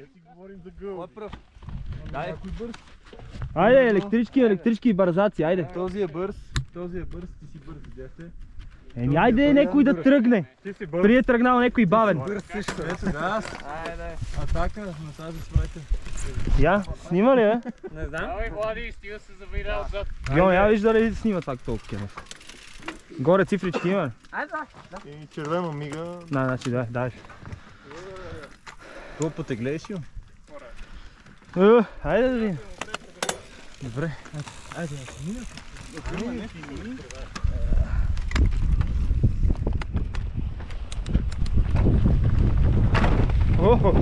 си говорим за гъл. Кой е пръв? Дай. Айде, електрички и бързаци, айде. Този е бърз, ти си бърз, видяхте. Еми, айде някой да тръгне. Ти си бърз. Преди е тръгнал някой бавен. Бърз също. Ето газ. Айде. Атака на тази човека. Я, снима ли, бе? Не знам. Давай, Влади, стига се завира отзад. Йо, я вижда ли снима так толкова. Горе цифрички има. И червено мига. Значи, дай. Това потеглеш ли? Айде да видим. Добре. Айде, мина. Охо!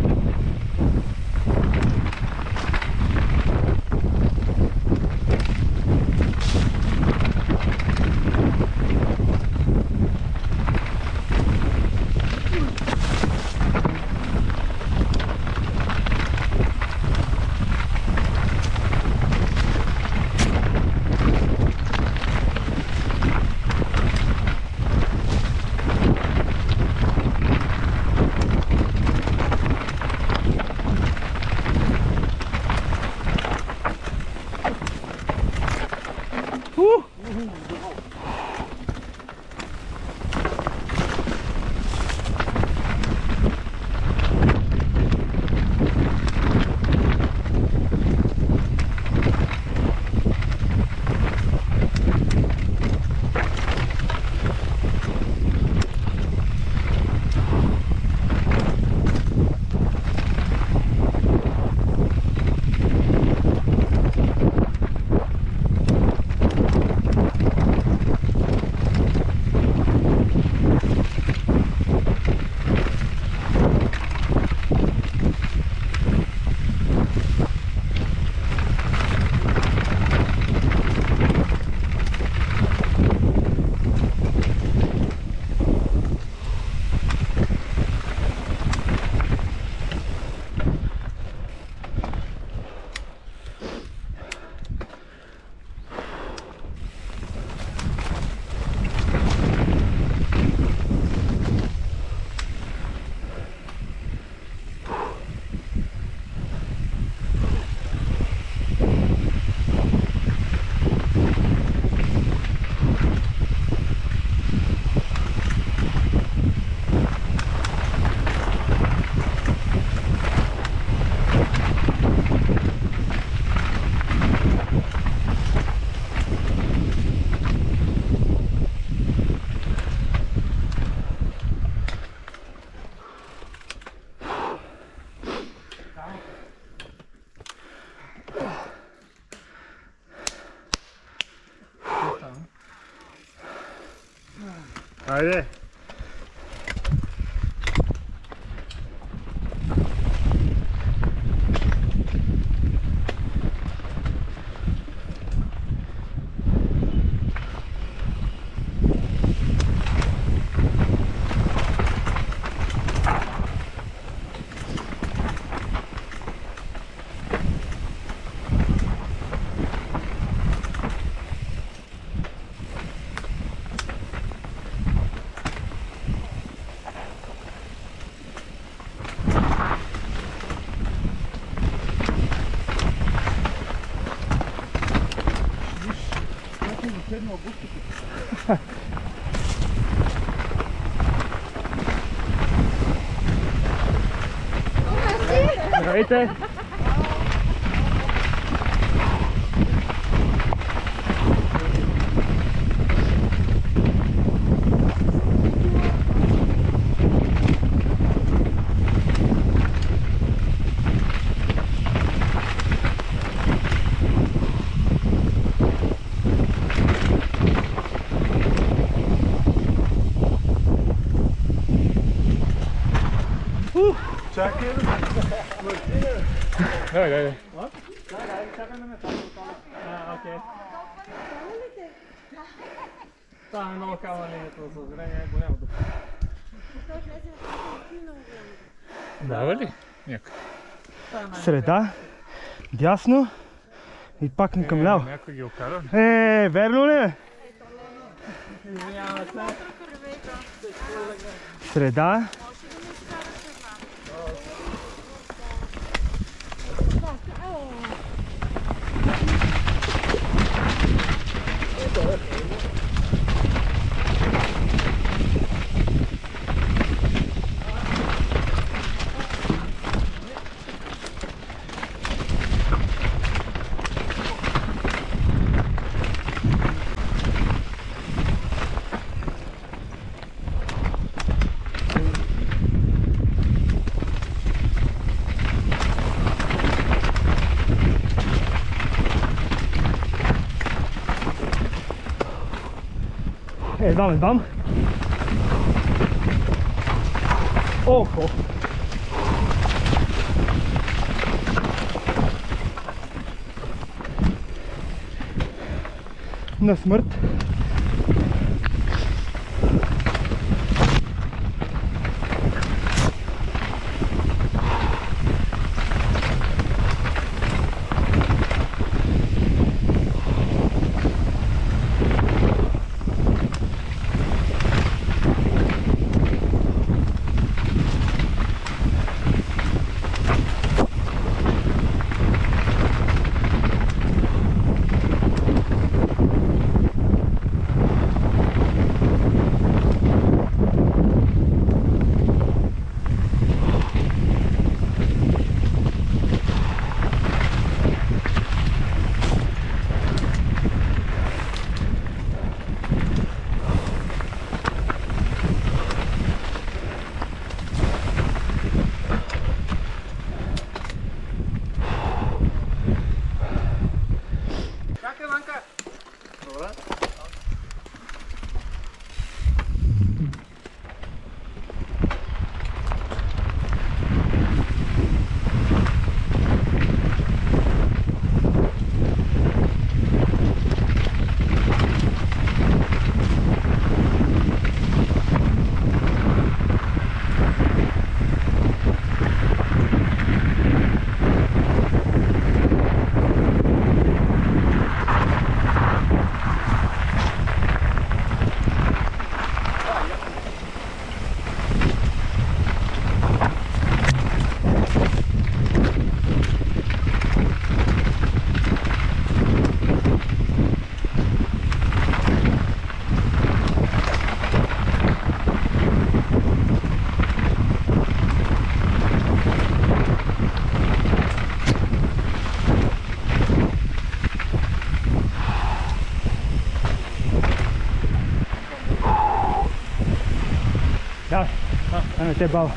Айде! Здравейте! Чакай! Давай. Чакай да ме там. Окей. Това е много кава линията за зрение, голямо дупа. Дава ли? Някой. Среда, дясно и пак към ляво. Някой ги окара. Верно ли е? Извиняваме се. Среда. Znam. Oho. Na smrt. Daj, ajme te bavo.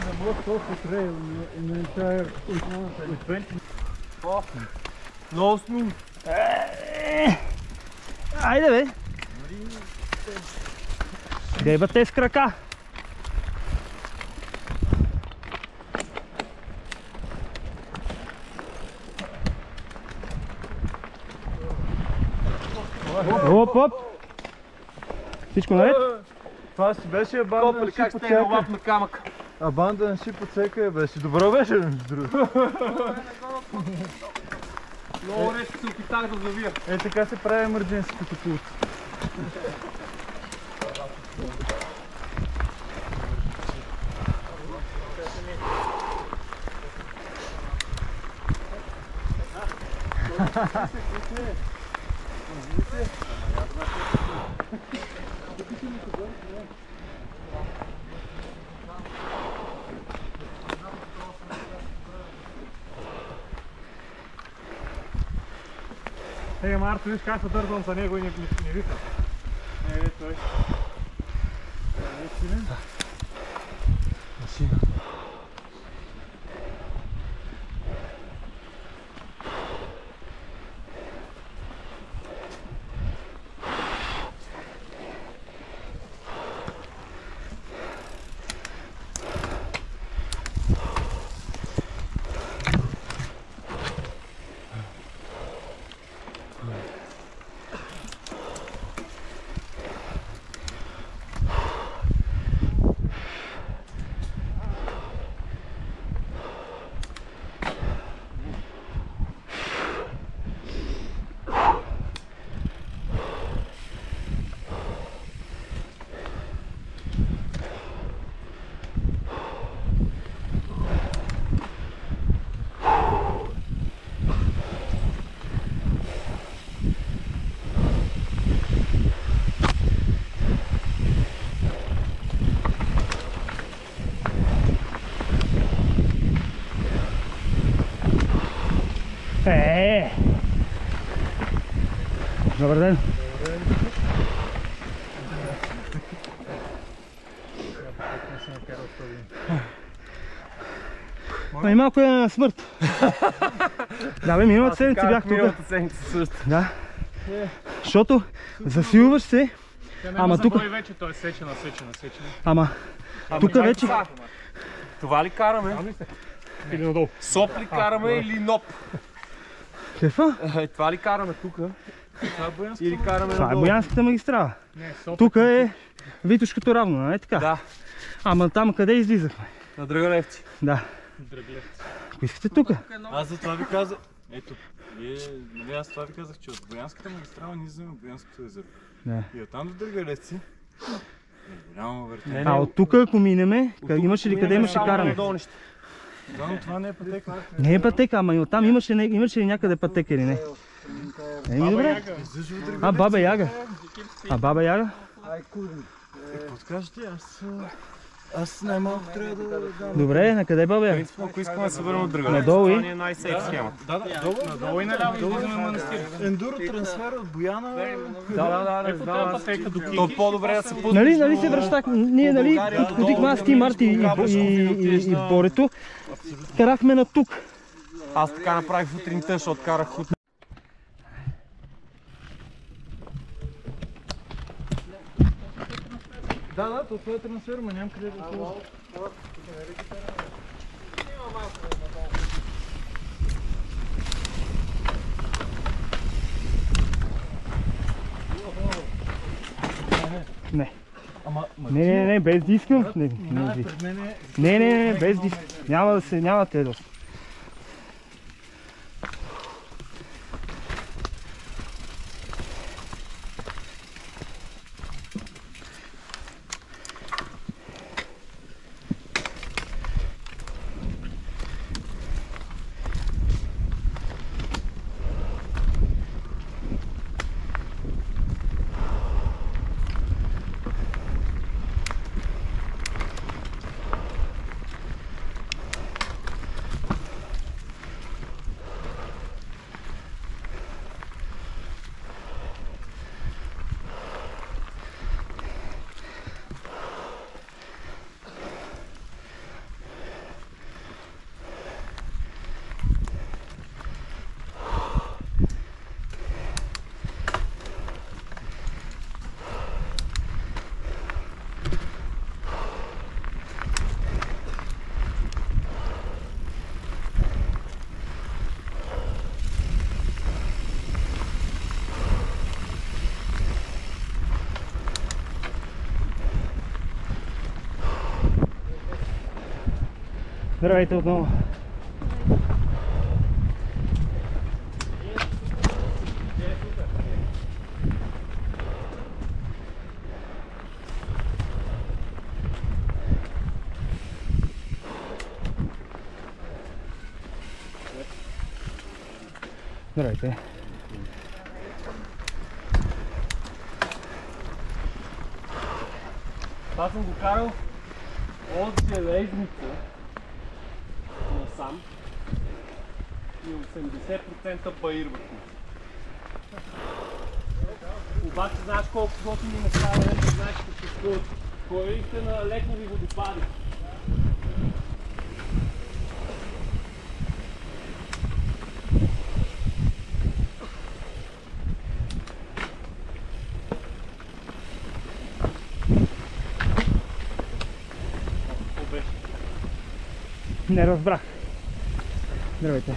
the most awful trail in the entire with 20. Awesome. No smooth. Айде бе! Дебате с крака! Оп, оп! Всичко наред? Това си беше абанден шип от всяка. камък. Абанден шип от всяка беше. Добро беше, между другото. Много резко се опитах да завия. Е, така се прави емърдженси като култ. Ей, Марто, виж как се дъргвам за него и не вика. Е, той. Е силен. Машина. Добър ден! Ами малко е на смърт. Да бе, миналата седмица бях тук. Миналата седмица също. Да. Защото засилваш се, ама тук... вече той е сечена. Ама тук вече... Това ли караме? Или надолу. Соп ли караме или ноп? Какво? Това ли караме тук? Или караме Това е надолу? Боянската магистрала. Не, соп. Тук е Витошкото равно, нали така? Да, Ама там къде излизахме? на Драгалевци. Да. Ако искате тук. Аз за това ви казах. Ето, нали аз това ви казах, че от Боянската магистрала ние вземем Боянското езеро. Да. И оттам до Драгалевци. Голямо въртене. А от тук ако минеме, имаше ли къде имаше каране? Да, но това не е пътека. Не е пътека, ама и оттам имаше ли някъде пътека или не? Еми добре. А, Баба Яга. А Баба Яга? Подкажете, аз най-малко трябва да дам. Добре, на къде Баба Яга? Ако искаме да се върнем от Драгалевци, Надолу това и? ни е най-сейф схемата. Надолу и наляво излизаме манастир. Ендуро трансфер от Бояна. Да, Тази пътека до то по-добре да се пусне. Нали се връщах, ние нали ходихме аз, ти, Марти и Борето, карахме на тук. Аз така направих сутринта, защото карах от... Да, това е трансфер, ма нямам къде да сложа. Не. Не, без диск. Не, без диск. Няма да те доста. Здравейте отново. Здравейте. Това съм го карал от железница насам и 80% баир върху. Обаче знаеш колко готини места е, не знаеш какво съществуват. Ходихте на лекови водопади. Не разбрах. Здравейте.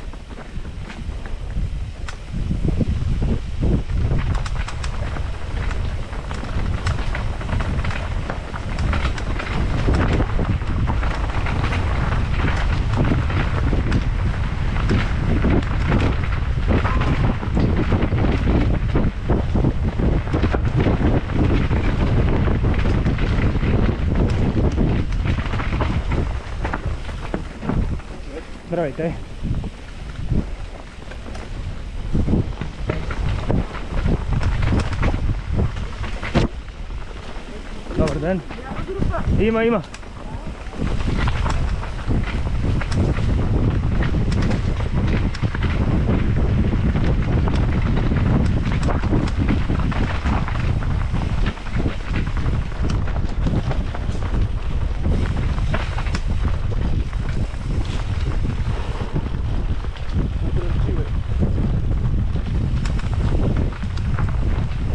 Здравейте. Добър ден. Има.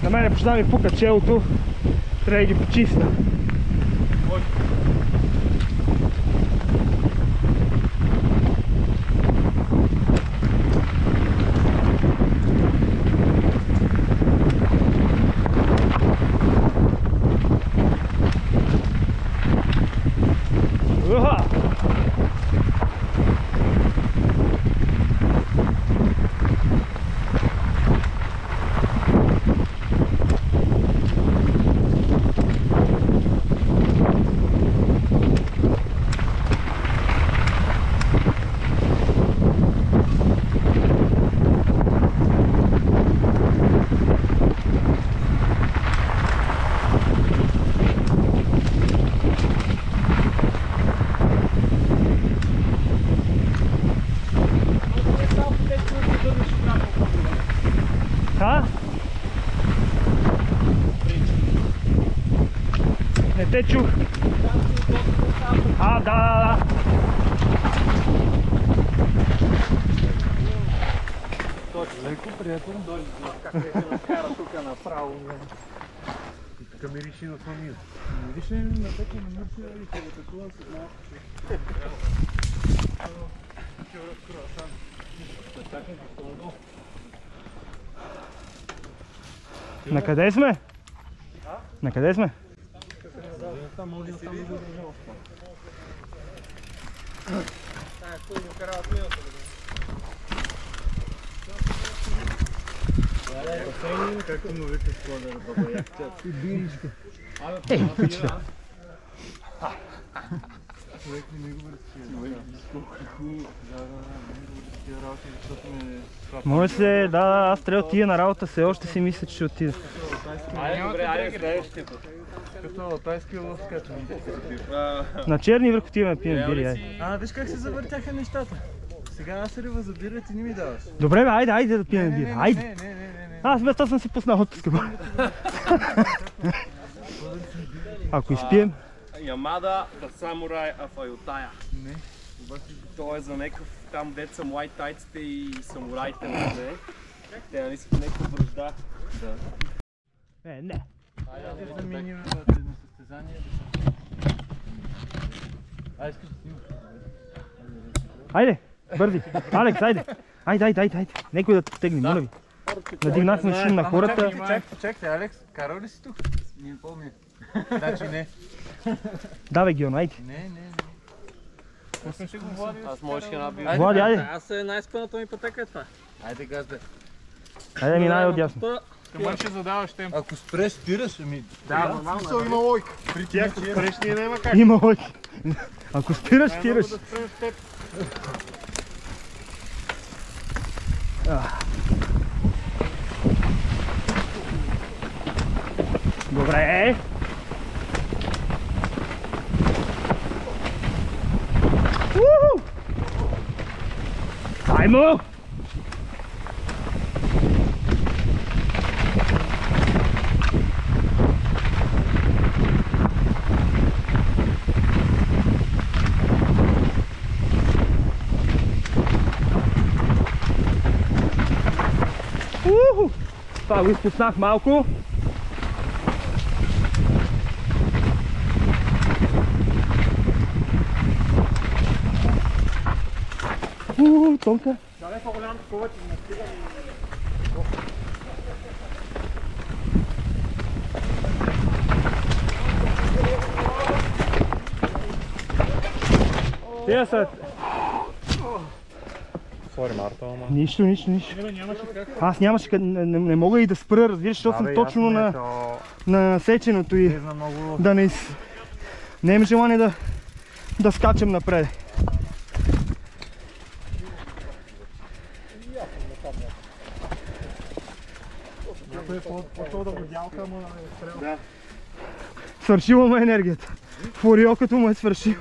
На мене почна да ми пука челото, трябва да ги почиста. Не те чух. Да. Точно, леко, приятел. Как ще накара тук направо. Тук мириши на фамилия. Мириши на така на мършия и къде такова се знае. Накъде сме? Накъде сме? Там може да там да го държа още. Кой го карава миналата година? Както му викаш кладера, баба яхтя. И биричка. Пичка. Човек не го разкрива. Може се, да, аз трябва да отида на работа, все още си мисля, че ще отида. Айде, следващия път. Като тайски лъв скачам. На черни върх отиваме да пием бири, айде. Виж как се завъртяха нещата. Сега аз рива за бира, ти не ми даваш. Добре бе, айде да пием бири, айде. Не. Аз вместо съм си пуснал отпуска. Ако изпием. Ямада, да самурай Афайотая. Не. То е за някакъв там дет са муайтайците и самураите, не? Те нали са в някаква връжда. Не. Айде да миним на състезание. Искаш да снимаш. Айде, бързи. Алекс, айде. Айде. Некой да те тегне, моля ви. Надигнахме шум на хората. Чакай, Алекс, карал ли си тук? Не помня. Значи не. Давай, Геон, айде. Не. Пуснеш ли го Влади? Аз можеш една бил. Влади, айде. Аз най-спъната ми пътека е това. Айде газде. Айде, минай отдясно. Камън ще задаваш темп. Ако спреш, спираш, ами... Да, нормално. Смисъл има лойка. При тях, ако спреш, ние няма как. Има лойки. Ако спираш, спираш. Да спрем с теб. Добре. Уху! Дай му! Уху! Това го изпуснах малко. Тонка. Дай по-голям повече, не стига ми. Тия са... Сори, Марта, ама... Нищо. Нямаше как. Аз нямаше къде, не мога и да спра, разбираш, защото съм точно на сеченото и да не... Нямам желание да скачам напред. По-то да го дялка, ама не стрел. Да. Свършила му енергията. Фуриокато му е свършила.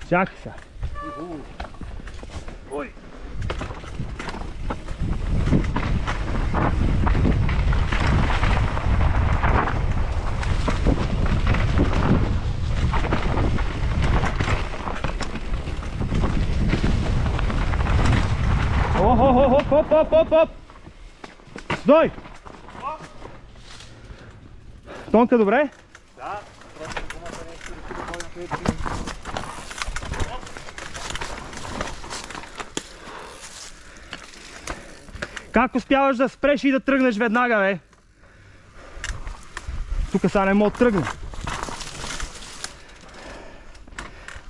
Чакай сега. Хоп. Стой! Тонка, добре? Да, просто гумата не иска да ти да ходим. Как успяваш да спреш и да тръгнеш веднага, бе? Тук сега не мога да тръгна.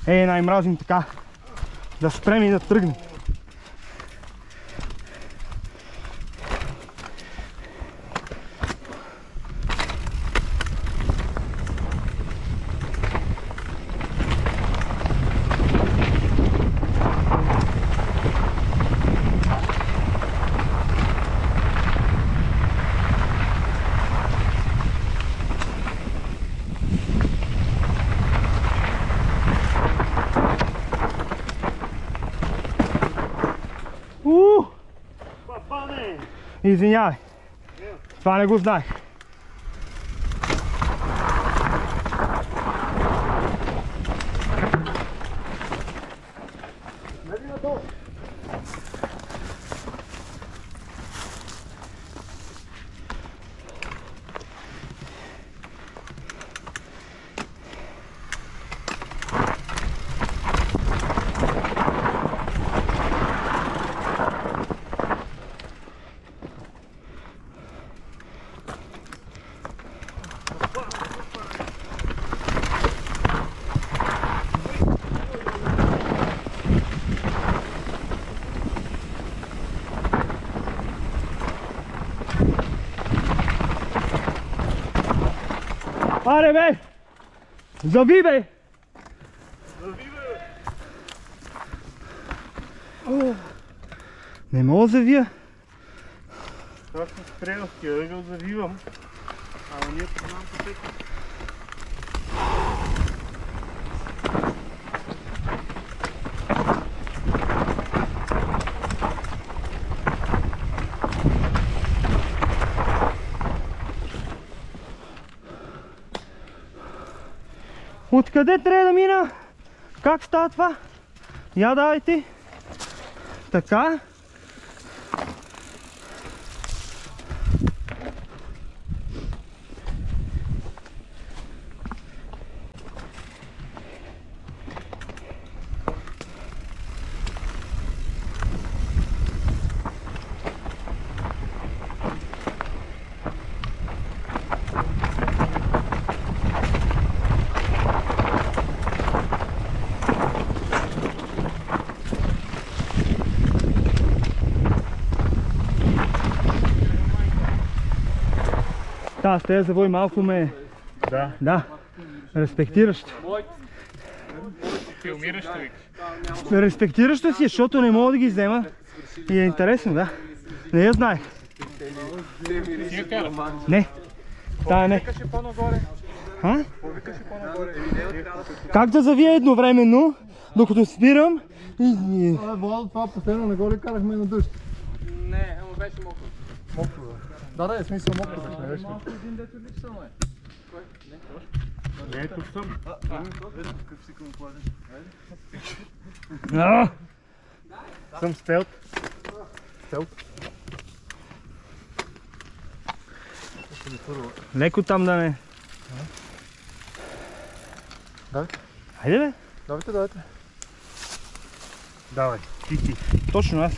Най-мразим така. Да спрем и да тръгнем. Извинявай. Това не го знаех. Аре бе! Зави бе! Не мога да завия. Аз съм спрел с тия ъгъл, завивам. Ама ние познавам пътека. Откъде трябва да мина? Как става това? Я давайте. Така. Да, с тези завой малко ме... Да. Респектиращо. Филмираш ли? Респектиращо си, защото не мога да ги взема. И е интересно, да. Не я знаех. Ти я караш? Не. Тая не. Викаше по-нагоре. А? Повикаше по-нагоре. Как да завия едновременно, докато спирам и... Владо, това последно нагоре карахме на дъжд. Не, ама беше мокро. Мокро, да. Да, смисъл мокро беше, не беше. Един дето липса, ме. Не, тук съм. Съм стелт. Леко там да не... Давай. Хайде бе. Давайте. Давай, ти. Точно аз.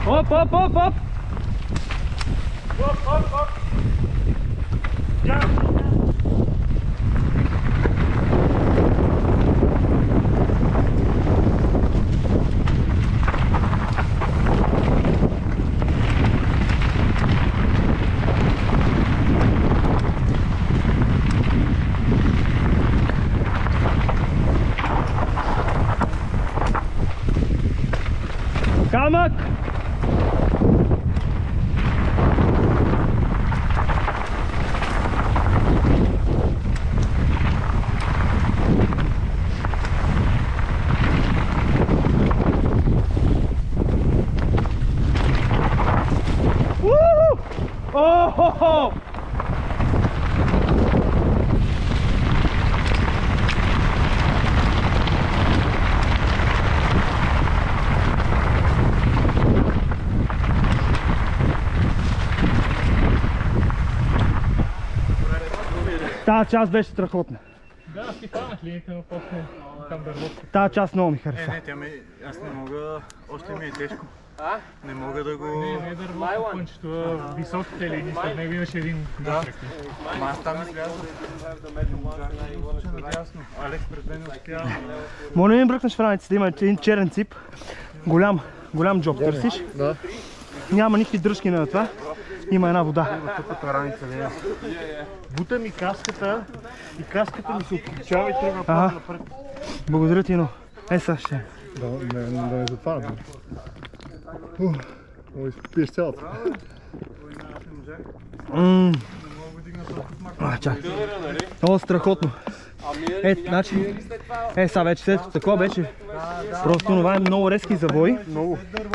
Оп! Камък! О-хо-хо! Тази част беше страхотна. Да, ти хванах линията, но после там дървото. Тази част много ми хареса. Аз не мога, още ми е тежко. А? Не мога да го... Не дървото, пънчето, високите линии, след него имаше един напрек. Ама аз там излязох. Надясно. Алекс пред мен успя. Моля ми бръкнеш в раниците, има един черен цип. Голям джоб търсиш. Да. Няма никакви дръжки на това. Има една вода. Тук раница не е. Бута ми каската и каската ми се отключава и тръгва пак напред. Благодаря ти, но сега ще. Да не затварям. Пиеш цялата. Чакай. Много страхотно. Значи, сега вече след такова беше. Просто това е много резки завой.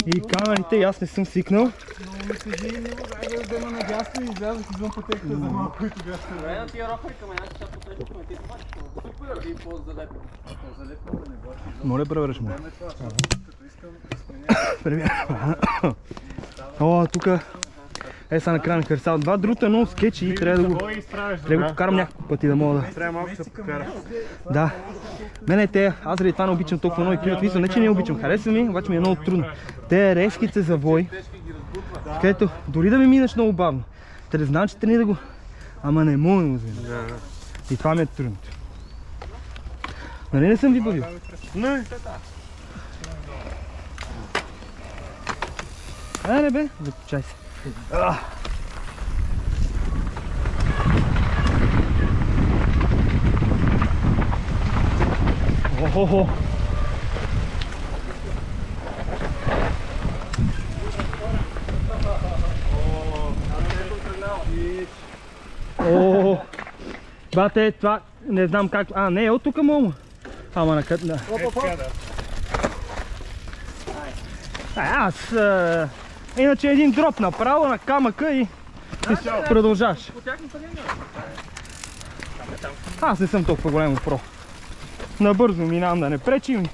И камерите, аз не съм свикнал. Много ми тежи и не можах да взема надясно и излязох извън пътеката за малко и тогава ще Добре, на тия рохли към една част потежихме ти това. Супер, и по-залепно. Моля, провериш му. О, тук сега накрая ми хареса. Това другото е много скетчи и трябва да го покарам някакво пъти да мога да... трябва малко да се покара. Да. Мене те, аз заради това не обичам толкова много и климат визор. Не че не обичам, харесва ми, обаче ми е много трудно. Те резките завой, където дори да ми минеш много бавно. Те да знам, че трени да го... Ама не мога да го взема. И това ми е трудно. Нали не съм ви бавил? Не. Не бе, закачай се. Охо-хо! О, бате, това не знам как... не е от тук мома. Ама накъде... Аз... Иначе един дроп направо на камъка и продължаваш. Аз не съм толкова голям про. Набързо минавам да не пречи ми.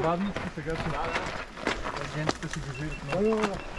Радници сега че агентите си ги живат.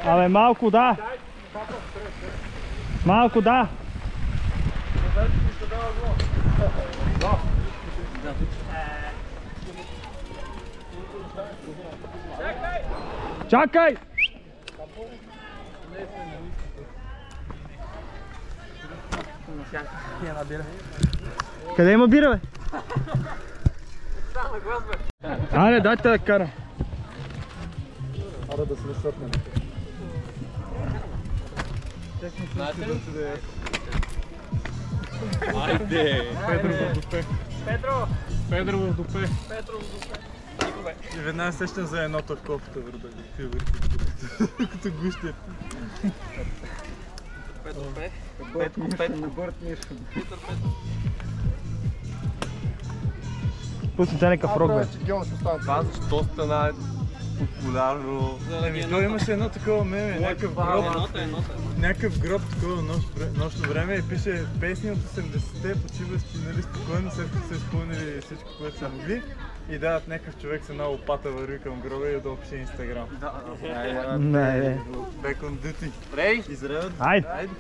Абе, малко да. Малко да. Чакай! Къде има бира, бе? Айде, дайте да карам. Ара да се насъпнем. Айде! Педро в дупе. Педро! Педро в дупе. Педро в дупе. И веднага сещам за едното в копата върда. Като гущи. Педро Пе. Пусни те някакъв рок, бе. Това защо стана популярно? То имаше едно такова меме, някакъв гроб такова нощно време и пише песни от 80-те, почиващи, нали, спокойно, след като са изпълнили всичко, което са могли и дават някакъв човек с една лопата върви към гроба и да опише Инстаграм. Не, не. Back on duty. Рей! Изреват. Айде. Айде.